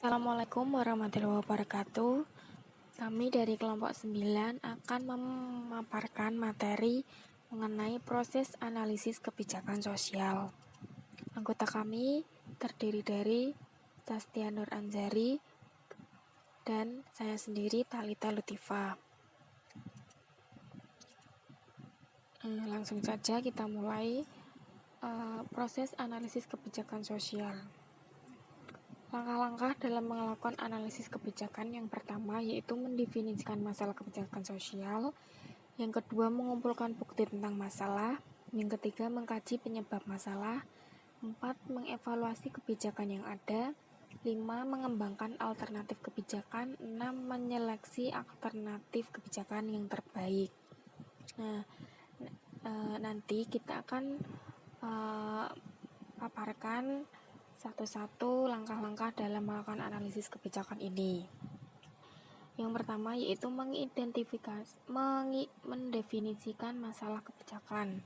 Assalamualaikum warahmatullahi wabarakatuh. Kami dari kelompok 9 akan memaparkan materi mengenai proses analisis kebijakan sosial. Anggota kami terdiri dari Sastia Nur Anzari dan saya sendiri Thalita Lutifa. Langsung saja kita mulai proses analisis kebijakan sosial. Langkah-langkah dalam melakukan analisis kebijakan yang pertama yaitu mendefinisikan masalah kebijakan sosial, yang kedua mengumpulkan bukti tentang masalah, yang ketiga mengkaji penyebab masalah, 4 mengevaluasi kebijakan yang ada, 5 mengembangkan alternatif kebijakan, 6 menyeleksi alternatif kebijakan yang terbaik. Nanti kita akan paparkan satu-satu langkah-langkah dalam melakukan analisis kebijakan ini. Yang pertama yaitu mendefinisikan masalah kebijakan.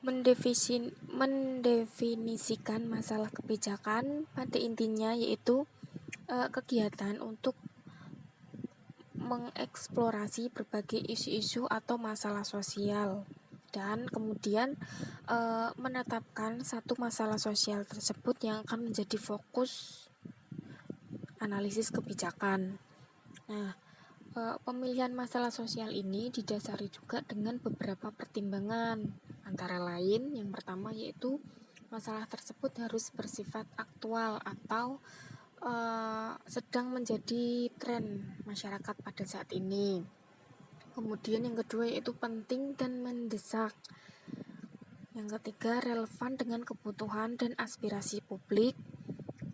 Mendefinisikan masalah kebijakan pada intinya yaitu kegiatan untuk mengeksplorasi berbagai isu-isu atau masalah sosial dan kemudian menetapkan satu masalah sosial tersebut yang akan menjadi fokus analisis kebijakan. Pemilihan masalah sosial ini didasari juga dengan beberapa pertimbangan, antara lain yang pertama yaitu masalah tersebut harus bersifat aktual atau sedang menjadi tren masyarakat pada saat ini. Kemudian yang kedua yaitu penting dan mendesak. Yang ketiga relevan dengan kebutuhan dan aspirasi publik.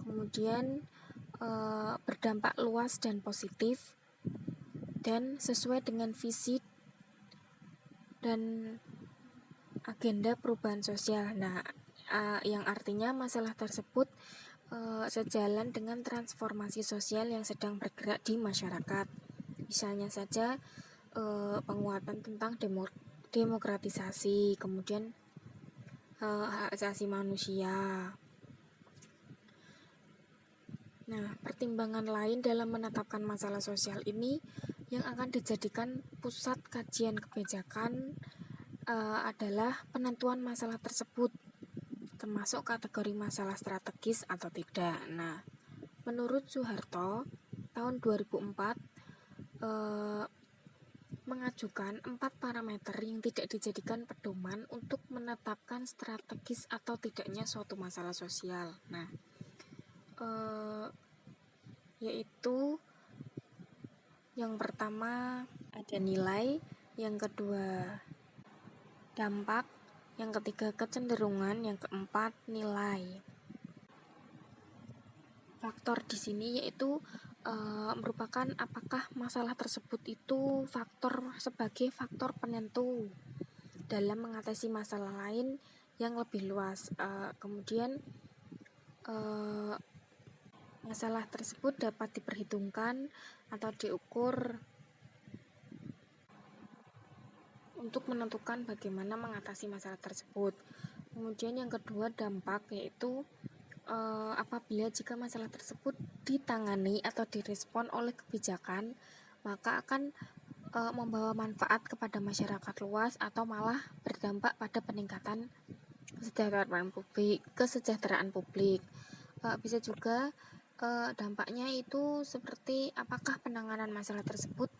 Kemudian berdampak luas dan positif dan sesuai dengan visi dan agenda perubahan sosial. Yang artinya masalah tersebut sejalan dengan transformasi sosial yang sedang bergerak di masyarakat. Misalnya saja penguatan tentang demokratisasi, kemudian hak asasi manusia. Pertimbangan lain dalam menetapkan masalah sosial ini yang akan dijadikan pusat kajian kebijakan adalah penentuan masalah tersebut, termasuk kategori masalah strategis atau tidak. Menurut Soeharto, tahun 2004 mengajukan 4 parameter yang tidak dijadikan pedoman untuk menetapkan strategis atau tidaknya suatu masalah sosial. Yaitu yang pertama ada nilai, yang kedua dampak, yang ketiga kecenderungan, yang keempat nilai. Faktor di sini yaitu merupakan apakah masalah tersebut itu sebagai faktor penentu dalam mengatasi masalah lain yang lebih luas. Kemudian masalah tersebut dapat diperhitungkan atau diukur untuk menentukan bagaimana mengatasi masalah tersebut. Kemudian yang kedua dampak, yaitu apabila jika masalah tersebut ditangani atau direspon oleh kebijakan, maka akan membawa manfaat kepada masyarakat luas atau malah berdampak pada peningkatan kesejahteraan publik. Bisa juga dampaknya itu seperti apakah penanganan masalah tersebut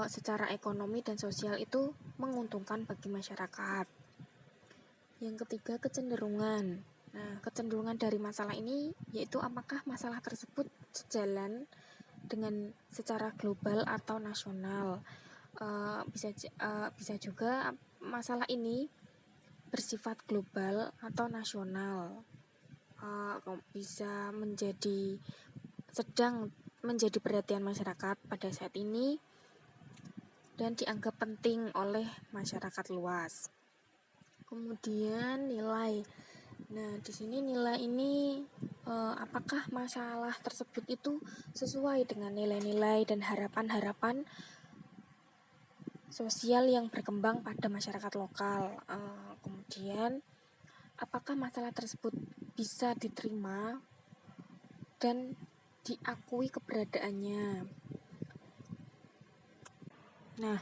secara ekonomi dan sosial itu menguntungkan bagi masyarakat. Yang ketiga kecenderungan. Kecenderungan dari masalah ini yaitu apakah masalah tersebut sejalan dengan secara global atau nasional. Bisa juga masalah ini bersifat global atau nasional. Bisa sedang menjadi perhatian masyarakat pada saat ini dan dianggap penting oleh masyarakat luas. Kemudian nilai. Di sini nilai ini apakah masalah tersebut itu sesuai dengan nilai-nilai dan harapan-harapan sosial yang berkembang pada masyarakat lokal. Kemudian apakah masalah tersebut bisa diterima dan diakui keberadaannya. Nah,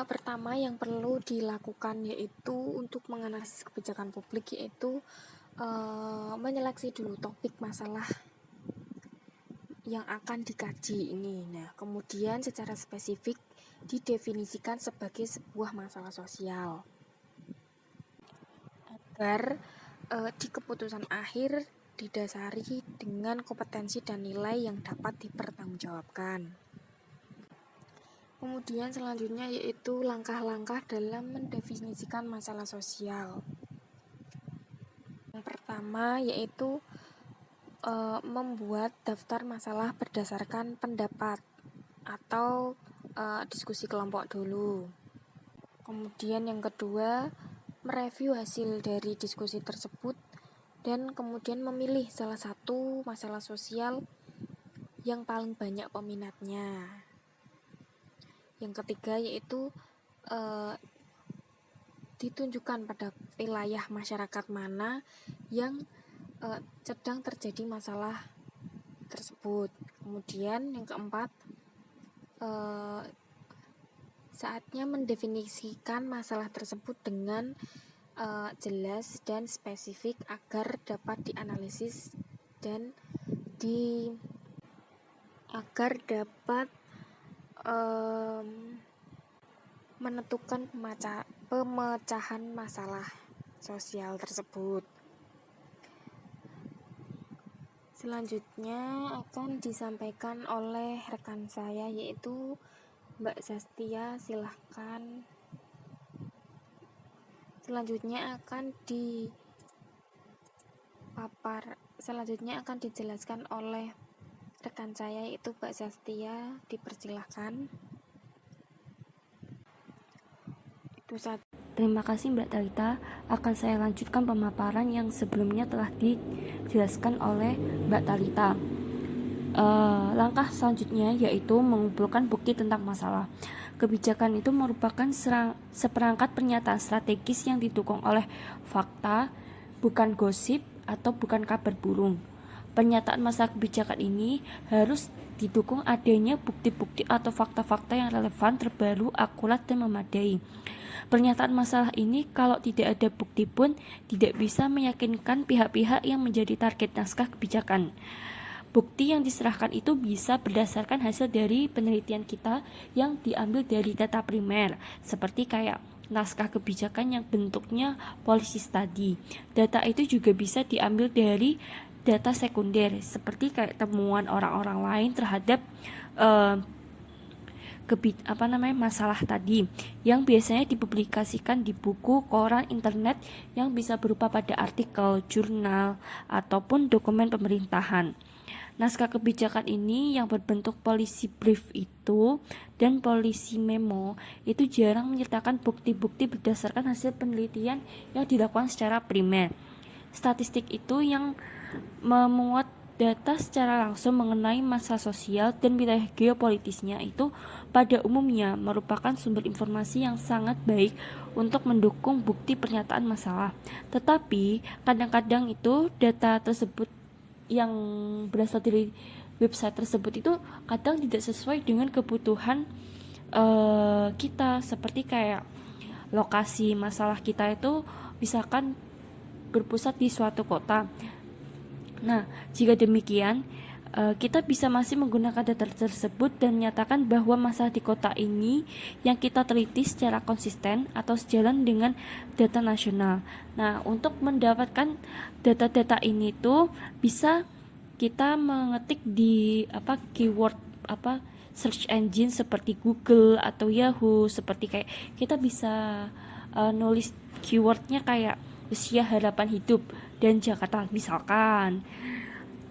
pertama yang perlu dilakukan yaitu untuk menganalisis kebijakan publik yaitu menyeleksi dulu topik masalah yang akan dikaji ini. Nah, kemudian secara spesifik didefinisikan sebagai sebuah masalah sosial agar di keputusan akhir didasari dengan kompetensi dan nilai yang dapat dipertanggungjawabkan. Kemudian selanjutnya yaitu langkah-langkah dalam mendefinisikan masalah sosial. Yang pertama yaitu membuat daftar masalah berdasarkan pendapat atau diskusi kelompok dulu. Kemudian yang kedua, mereview hasil dari diskusi tersebut dan kemudian memilih salah satu masalah sosial yang paling banyak peminatnya. Yang ketiga yaitu ditunjukkan pada wilayah masyarakat mana yang sedang terjadi masalah tersebut. Kemudian yang keempat, saatnya mendefinisikan masalah tersebut dengan jelas dan spesifik agar dapat dianalisis dan agar dapat menentukan pemecahan masalah sosial tersebut. Selanjutnya akan disampaikan oleh rekan saya yaitu Mbak Zastia, silahkan. Selanjutnya akan dijelaskan oleh rekan saya yaitu Mbak Zastia, dipersilahkan. Terima kasih Mbak Talita. Akan saya lanjutkan pemaparan yang sebelumnya telah dijelaskan oleh Mbak Talita. Langkah selanjutnya yaitu mengumpulkan bukti tentang masalah. Kebijakan itu merupakan seperangkat pernyataan strategis yang didukung oleh fakta, bukan gosip atau bukan kabar burung. Pernyataan masalah kebijakan ini harus didukung adanya bukti-bukti atau fakta-fakta yang relevan, terbaru, akurat, dan memadai. Pernyataan masalah ini kalau tidak ada bukti pun tidak bisa meyakinkan pihak-pihak yang menjadi target naskah kebijakan. Bukti yang diserahkan itu bisa berdasarkan hasil dari penelitian kita yang diambil dari data primer, seperti kayak naskah kebijakan yang bentuknya policy study. Data itu juga bisa diambil dari data sekunder, seperti kayak temuan orang-orang lain terhadap masalah tadi yang biasanya dipublikasikan di buku, koran, internet yang bisa berupa pada artikel, jurnal, ataupun dokumen pemerintahan. Naskah kebijakan ini yang berbentuk policy brief itu dan policy memo itu jarang menyertakan bukti-bukti berdasarkan hasil penelitian yang dilakukan secara primer. Statistik itu yang memuat data secara langsung mengenai masalah sosial dan wilayah geopolitisnya itu pada umumnya merupakan sumber informasi yang sangat baik untuk mendukung bukti pernyataan masalah. Tetapi kadang-kadang itu data tersebut yang berasal dari website tersebut itu kadang tidak sesuai dengan kebutuhan kita, seperti kayak lokasi masalah kita itu misalkan berpusat di suatu kota. Nah, jika demikian, kita bisa masih menggunakan data tersebut dan menyatakan bahwa masalah di kota ini yang kita teliti secara konsisten atau sejalan dengan data nasional. Nah, untuk mendapatkan data-data ini tuh bisa kita mengetik di keyword search engine seperti Google atau Yahoo, seperti kayak kita bisa nulis keywordnya kayak usia harapan hidup dan Jakarta misalkan.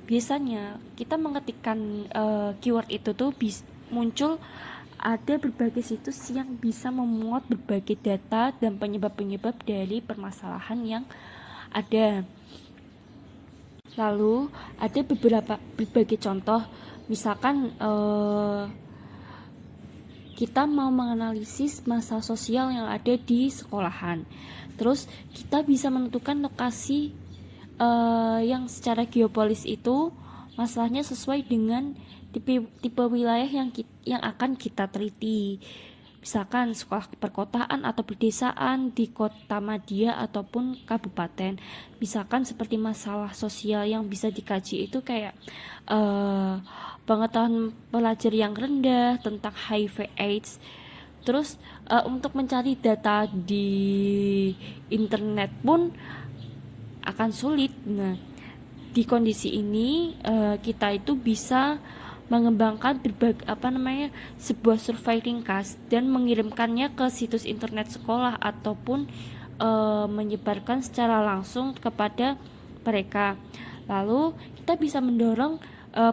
Biasanya kita mengetikkan keyword itu tuh muncul ada berbagai situs yang bisa memuat berbagai data dan penyebab-penyebab dari permasalahan yang ada. Lalu ada berbagai contoh, misalkan kita mau menganalisis masalah sosial yang ada di sekolahan. Terus kita bisa menentukan lokasi yang secara geopolis itu masalahnya sesuai dengan tipe wilayah yang akan kita teliti. Misalkan sekolah perkotaan atau pedesaan di kota madya ataupun kabupaten. Misalkan seperti masalah sosial yang bisa dikaji itu kayak pengetahuan pelajar yang rendah tentang HIV/AIDS. Terus untuk mencari data di internet pun akan sulit. Nah, di kondisi ini kita itu bisa mengembangkan sebuah survei ringkas dan mengirimkannya ke situs internet sekolah ataupun menyebarkan secara langsung kepada mereka. Lalu kita bisa mendorong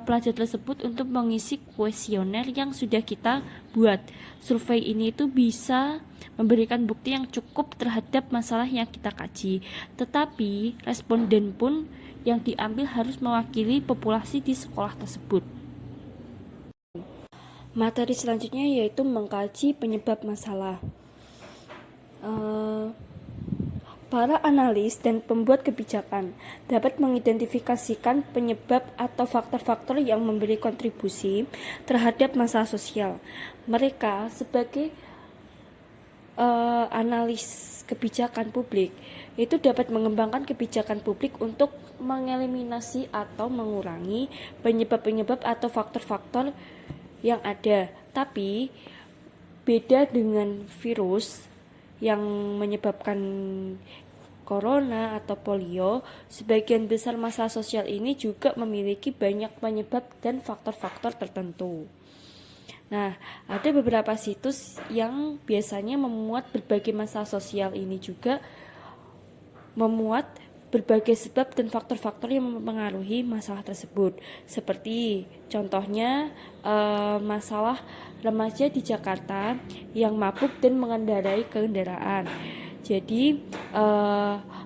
pelajar tersebut untuk mengisi kuesioner yang sudah kita buat. Survei ini itu bisa memberikan bukti yang cukup terhadap masalah yang kita kaji. Tetapi responden pun yang diambil harus mewakili populasi di sekolah tersebut. Materi selanjutnya yaitu mengkaji penyebab masalah. Para analis dan pembuat kebijakan dapat mengidentifikasikan penyebab atau faktor-faktor yang memberi kontribusi terhadap masalah sosial. Mereka sebagai analis kebijakan publik itu dapat mengembangkan kebijakan publik untuk mengeliminasi atau mengurangi penyebab-penyebab atau faktor-faktor yang ada. Tapi beda dengan virus yang menyebabkan corona atau polio, sebagian besar masalah sosial ini juga memiliki banyak penyebab dan faktor-faktor tertentu. Nah, ada beberapa situs yang biasanya memuat berbagai masalah sosial ini juga memuat berbagai sebab dan faktor-faktor yang mempengaruhi masalah tersebut. Seperti contohnya masalah remaja di Jakarta yang mabuk dan mengendarai kendaraan. Jadi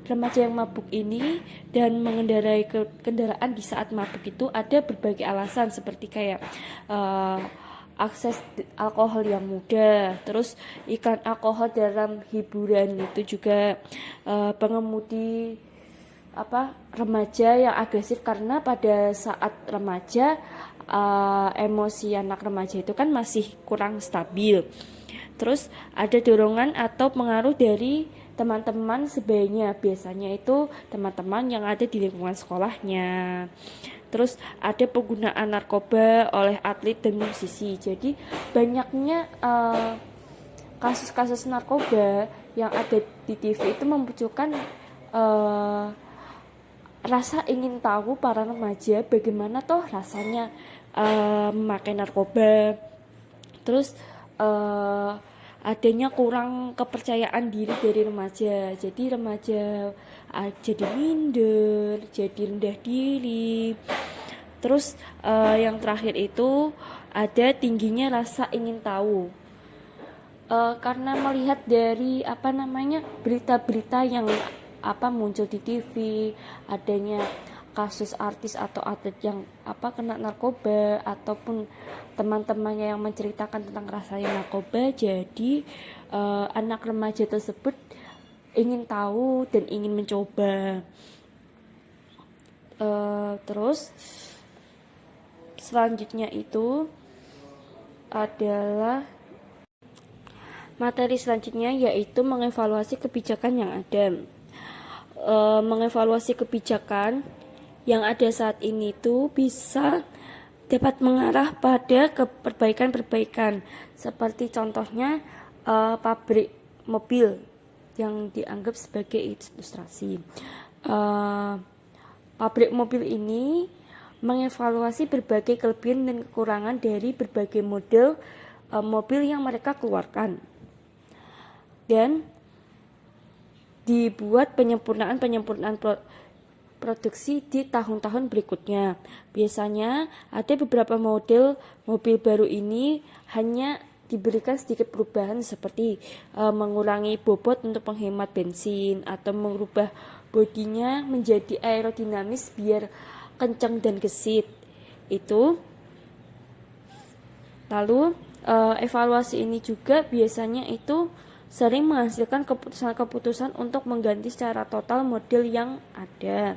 remaja yang mabuk ini dan mengendarai kendaraan di saat mabuk itu ada berbagai alasan, seperti kayak akses alkohol yang mudah, terus iklan alkohol dalam hiburan itu juga, pengemudi remaja yang agresif, karena pada saat remaja emosi anak remaja itu kan masih kurang stabil. Terus ada dorongan atau pengaruh dari teman-teman sebayanya, biasanya itu teman-teman yang ada di lingkungan sekolahnya. Terus ada penggunaan narkoba oleh atlet dan musisi. Jadi banyaknya kasus-kasus narkoba yang ada di TV itu memunculkan rasa ingin tahu para remaja bagaimana toh rasanya memakai narkoba. Terus adanya kurang kepercayaan diri dari remaja. Jadi remaja jadi minder, jadi rendah diri. Terus yang terakhir itu ada tingginya rasa ingin tahu. Karena melihat dari berita-berita yang muncul di TV, adanya kasus artis atau atlet yang kena narkoba, ataupun teman-temannya yang menceritakan tentang rasanya narkoba. Jadi anak remaja tersebut ingin tahu dan ingin mencoba. Terus selanjutnya itu adalah materi selanjutnya, yaitu mengevaluasi kebijakan yang ada. Mengevaluasi kebijakan yang ada saat ini itu bisa dapat mengarah pada perbaikan-perbaikan, seperti contohnya pabrik mobil yang dianggap sebagai ilustrasi. Pabrik mobil ini mengevaluasi berbagai kelebihan dan kekurangan dari berbagai model mobil yang mereka keluarkan, dan dibuat penyempurnaan produksi di tahun-tahun berikutnya. Biasanya ada beberapa model mobil baru ini hanya diberikan sedikit perubahan, seperti mengurangi bobot untuk menghemat bensin, atau mengubah bodinya menjadi aerodinamis biar kencang dan gesit. Itu lalu Evaluasi ini juga biasanya itu sering menghasilkan keputusan-keputusan untuk mengganti secara total model yang ada.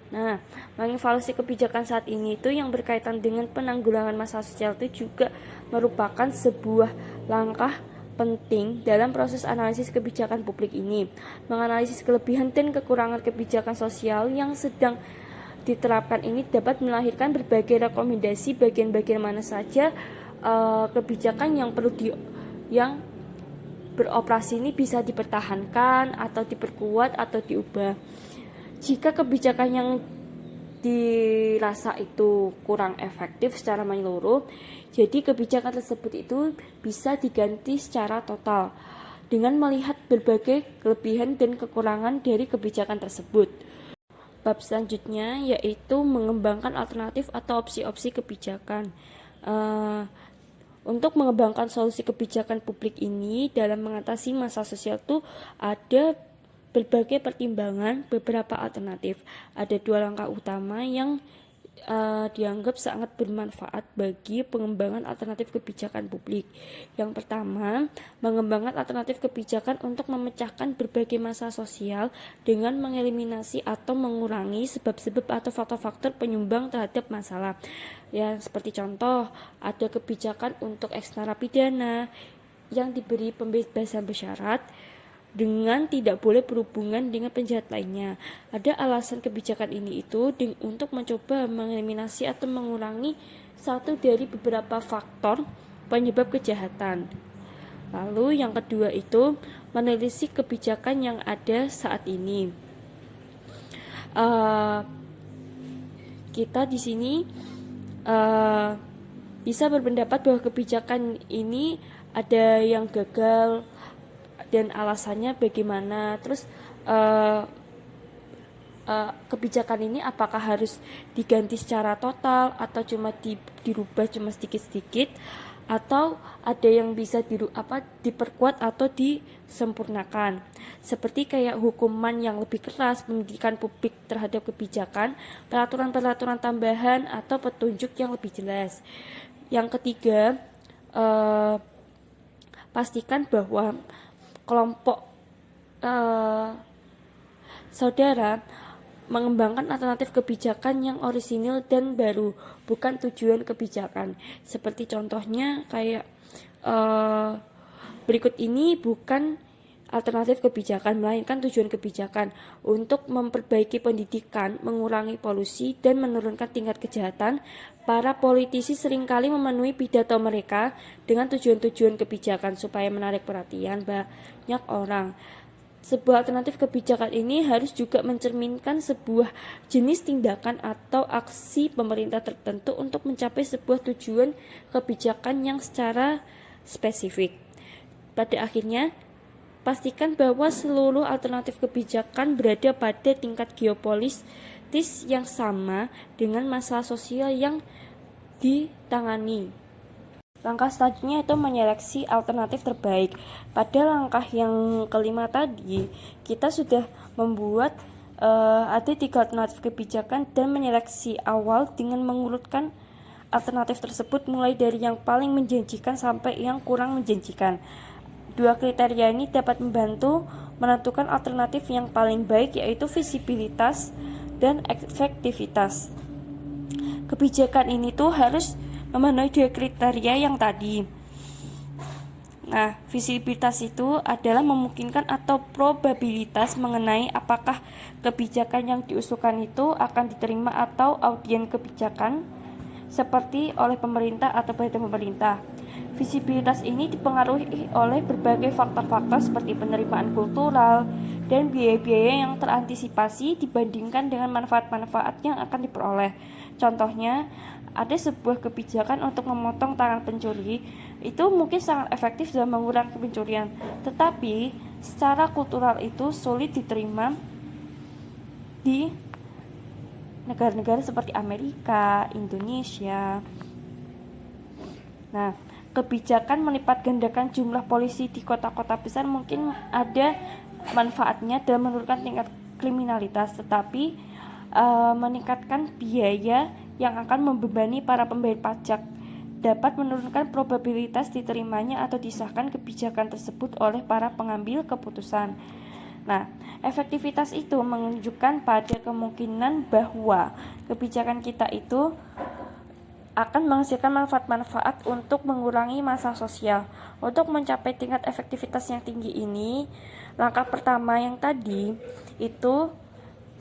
Nah, mengevaluasi kebijakan saat ini itu yang berkaitan dengan penanggulangan masalah sosial itu juga merupakan sebuah langkah penting dalam proses analisis kebijakan publik ini. Menganalisis kelebihan dan kekurangan kebijakan sosial yang sedang diterapkan ini dapat melahirkan berbagai rekomendasi bagian-bagian mana saja kebijakan yang beroperasi ini bisa dipertahankan atau diperkuat atau diubah. Jika kebijakan yang dirasa itu kurang efektif secara menyeluruh, jadi kebijakan tersebut itu bisa diganti secara total dengan melihat berbagai kelebihan dan kekurangan dari kebijakan tersebut. Bab selanjutnya yaitu mengembangkan alternatif atau opsi-opsi kebijakan. Untuk mengembangkan solusi kebijakan publik ini dalam mengatasi masalah sosial itu ada berbagai pertimbangan, beberapa alternatif. Ada 2 langkah utama yang dianggap sangat bermanfaat bagi pengembangan alternatif kebijakan publik. Yang pertama, mengembangkan alternatif kebijakan untuk memecahkan berbagai masalah sosial dengan mengeliminasi atau mengurangi sebab-sebab atau faktor-faktor penyumbang terhadap masalah. Ya, seperti contoh, ada kebijakan untuk eks narapidana yang diberi pembebasan bersyarat dengan tidak boleh berhubungan dengan penjahat lainnya. Ada alasan kebijakan ini itu untuk mencoba mengeliminasi atau mengurangi satu dari beberapa faktor penyebab kejahatan. Lalu yang kedua itu menelisik kebijakan yang ada saat ini. Kita di sini bisa berpendapat bahwa kebijakan ini ada yang gagal dan alasannya bagaimana. Terus kebijakan ini apakah harus diganti secara total atau cuma dirubah cuma sedikit-sedikit, atau ada yang bisa diperkuat atau disempurnakan, seperti kayak hukuman yang lebih keras, pendidikan publik terhadap kebijakan, peraturan-peraturan tambahan, atau petunjuk yang lebih jelas. Yang ketiga, pastikan bahwa kelompok saudara mengembangkan alternatif kebijakan yang orisinil dan baru, bukan tujuan kebijakan. Seperti contohnya kayak berikut ini bukan alternatif kebijakan, melainkan tujuan kebijakan untuk memperbaiki pendidikan, mengurangi polusi, dan menurunkan tingkat kejahatan. Para politisi seringkali memenuhi pidato mereka dengan tujuan-tujuan kebijakan supaya menarik perhatian banyak orang. Sebuah alternatif kebijakan ini harus juga mencerminkan sebuah jenis tindakan atau aksi pemerintah tertentu untuk mencapai sebuah tujuan kebijakan yang secara spesifik. Pada akhirnya, pastikan bahwa seluruh alternatif kebijakan berada pada tingkat geopolitis yang sama dengan masalah sosial yang ditangani. Langkah selanjutnya itu menyeleksi alternatif terbaik. Pada langkah yang kelima tadi, kita sudah membuat ada 3 alternatif kebijakan dan menyeleksi awal dengan mengurutkan alternatif tersebut mulai dari yang paling menjanjikan sampai yang kurang menjanjikan. 2 kriteria ini dapat membantu menentukan alternatif yang paling baik, yaitu visibilitas dan efektivitas. Kebijakan ini tuh harus memenuhi 2 kriteria yang tadi. Nah, visibilitas itu adalah memungkinkan atau probabilitas mengenai apakah kebijakan yang diusulkan itu akan diterima atau audien kebijakan seperti oleh pemerintah atau badan pemerintah. Visibilitas ini dipengaruhi oleh berbagai faktor-faktor seperti penerimaan kultural dan biaya-biaya yang terantisipasi dibandingkan dengan manfaat-manfaat yang akan diperoleh. Contohnya, ada sebuah kebijakan untuk memotong tangan pencuri, itu mungkin sangat efektif dalam mengurangi pencurian, tetapi secara kultural itu sulit diterima di negara-negara seperti Amerika, Indonesia. Nah, kebijakan melipat gandakan jumlah polisi di kota-kota besar mungkin ada manfaatnya dalam menurunkan tingkat kriminalitas, tetapi meningkatkan biaya yang akan membebani para pembayar pajak dapat menurunkan probabilitas diterimanya atau disahkan kebijakan tersebut oleh para pengambil keputusan. Nah, efektivitas itu menunjukkan pada kemungkinan bahwa kebijakan kita itu akan menghasilkan manfaat-manfaat untuk mengurangi masalah sosial. Untuk mencapai tingkat efektivitas yang tinggi ini, langkah pertama yang tadi itu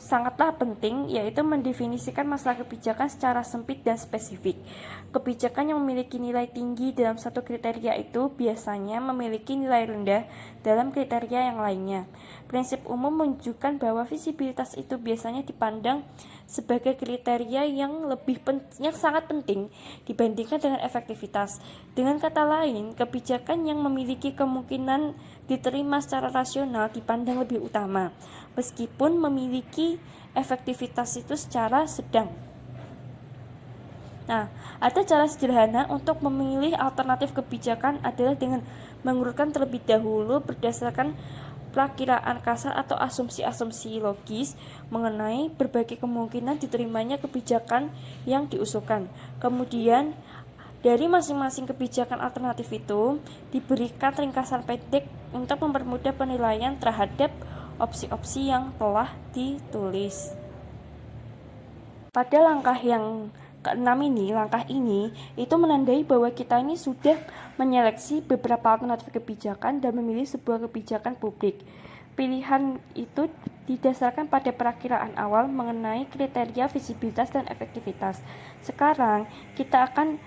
sangatlah penting, yaitu mendefinisikan masalah kebijakan secara sempit dan spesifik. Kebijakan yang memiliki nilai tinggi dalam satu kriteria itu biasanya memiliki nilai rendah dalam kriteria yang lainnya. Prinsip umum menunjukkan bahwa visibilitas itu biasanya dipandang sebagai kriteria yang sangat penting dibandingkan dengan efektivitas. Dengan kata lain, kebijakan yang memiliki kemungkinan diterima secara rasional dipandang lebih utama, meskipun memiliki efektivitas itu secara sedang. Nah, ada cara sederhana untuk memilih alternatif kebijakan adalah dengan mengurutkan terlebih dahulu berdasarkan perakiraan kasar atau asumsi-asumsi logis mengenai berbagai kemungkinan diterimanya kebijakan yang diusulkan. Kemudian, dari masing-masing kebijakan alternatif itu diberikan ringkasan pendek untuk mempermudah penilaian terhadap opsi-opsi yang telah ditulis. Pada langkah yang keenam ini, langkah ini itu menandai bahwa kita ini sudah menyeleksi beberapa alternatif kebijakan dan memilih sebuah kebijakan publik. Pilihan itu didasarkan pada perakiraan awal mengenai kriteria visibilitas dan efektivitas. Sekarang kita akan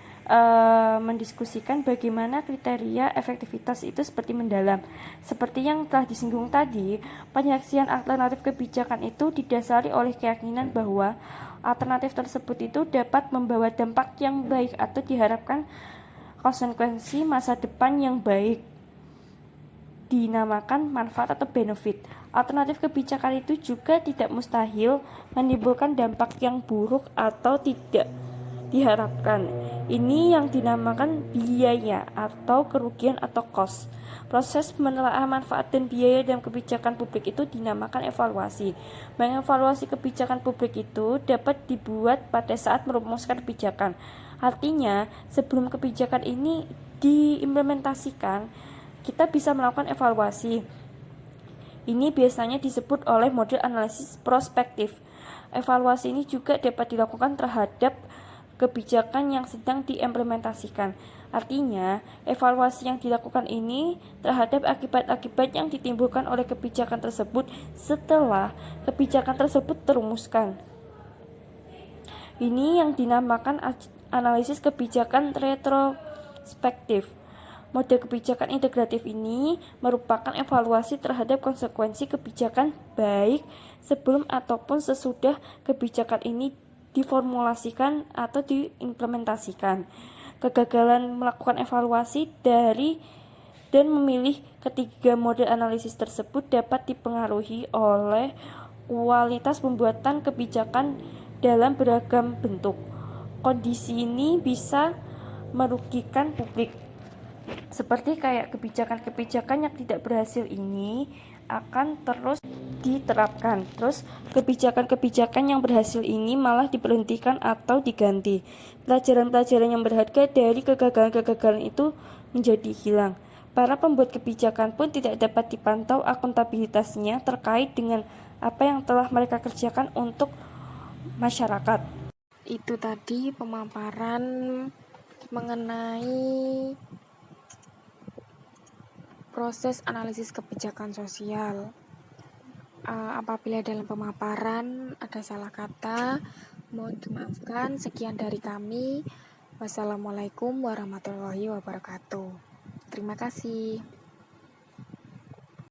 mendiskusikan bagaimana kriteria efektivitas itu seperti mendalam. Seperti yang telah disinggung tadi, penyeleksian alternatif kebijakan itu didasari oleh keyakinan bahwa alternatif tersebut itu dapat membawa dampak yang baik atau diharapkan konsekuensi masa depan yang baik, dinamakan manfaat atau benefit. Alternatif kebijakan itu juga tidak mustahil menimbulkan dampak yang buruk atau tidak diharapkan. Ini yang dinamakan biaya atau kerugian atau cost. Proses menelaah manfaat dan biaya dalam kebijakan publik itu dinamakan evaluasi. Mengevaluasi kebijakan publik itu dapat dibuat pada saat merumuskan kebijakan. Artinya, sebelum kebijakan ini diimplementasikan, kita bisa melakukan evaluasi. Ini biasanya disebut oleh model analisis prospektif. Evaluasi ini juga dapat dilakukan terhadap kebijakan yang sedang diimplementasikan. Artinya, evaluasi yang dilakukan ini terhadap akibat-akibat yang ditimbulkan oleh kebijakan tersebut setelah kebijakan tersebut terumuskan. Ini yang dinamakan analisis kebijakan retrospektif. Model kebijakan integratif ini merupakan evaluasi terhadap konsekuensi kebijakan baik sebelum ataupun sesudah kebijakan ini diformulasikan atau diimplementasikan. Kegagalan melakukan evaluasi dari dan memilih ketiga model analisis tersebut dapat dipengaruhi oleh kualitas pembuatan kebijakan dalam beragam bentuk. Kondisi ini bisa merugikan publik. Seperti kayak kebijakan-kebijakan yang tidak berhasil ini akan terus diterapkan. Terus kebijakan-kebijakan yang berhasil ini malah diberhentikan atau diganti. Pelajaran-pelajaran yang berharga dari kegagalan-kegagalan itu menjadi hilang. Para pembuat kebijakan pun tidak dapat dipantau akuntabilitasnya terkait dengan apa yang telah mereka kerjakan untuk masyarakat. Itu tadi pemaparan mengenai proses analisis kebijakan sosial. Apabila dalam pemaparan ada salah kata, mohon dimaafkan. Sekian dari kami. Wassalamualaikum warahmatullahi wabarakatuh. Terima kasih.